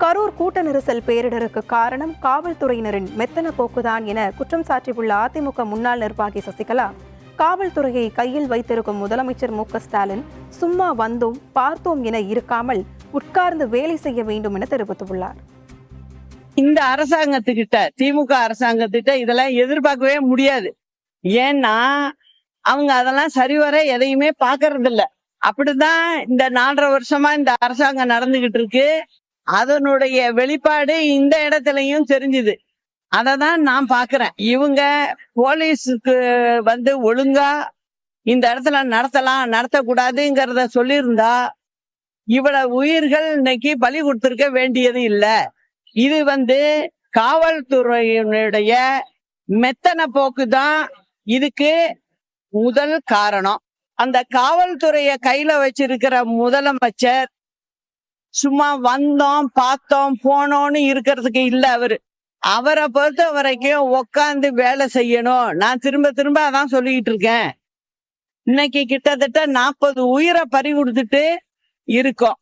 கரூர் கூட்ட நெரிசல் பேரிடருக்கு காரணம் காவல்துறையினரின் மெத்தன போக்குதான் என குற்றம் சாட்டியுள்ள அதிமுக முன்னாள் நிர்வாகி சசிகலா, காவல்துறையை கையில் வைத்திருக்கும் முதலமைச்சர் மு.க.ஸ்டாலின் சும்மா வந்தோம் பார்த்தோம் என இருக்காமல் உட்கார்ந்து வேலை செய்ய வேண்டும் என தெரிவித்துள்ளார். இந்த அரசாங்கத்துக்கிட்ட, திமுக அரசாங்கத்திட்ட இதெல்லாம் எதிர்பார்க்கவே முடியாது. ஏன்னா அவங்க அதெல்லாம் சரிவர எதையுமே பாக்குறது இல்ல. அப்படிதான் இந்த 4.5 வருஷமா இந்த அரசாங்கம் நடந்துகிட்டு இருக்கு. அதனுடைய வெளிப்பாடு இந்த இடத்துலயும் தெரிஞ்சுது. அததான் நான் பாக்குறேன். இவங்க போலீஸுக்கு ஒழுங்கா இந்த இடத்துல நடத்தக்கூடாதுங்கிறத சொல்லியிருந்தா இவ்வளவு உயிர்கள் இன்னைக்கு பலி கொடுத்திருக்க வேண்டியது இல்ல. இது காவல்துறையினுடைய மெத்தன போக்குதான் இதுக்கு முதல் காரணம். அந்த காவல்துறைய கையில வச்சிருக்கிற முதலமைச்சர் சும்மா வந்தோம் பார்த்தோம் போனோம்னு இருக்கிறதுக்கு இல்ல. அவரை பொறுத்த வரைக்கும் உக்காந்து வேலை செய்யணும். நான் திரும்ப அதான் சொல்லிக்கிட்டு இருக்கேன். இன்னைக்கு கிட்டத்தட்ட 40 உயிரை பறி கொடுத்துட்டு இருக்கோம்.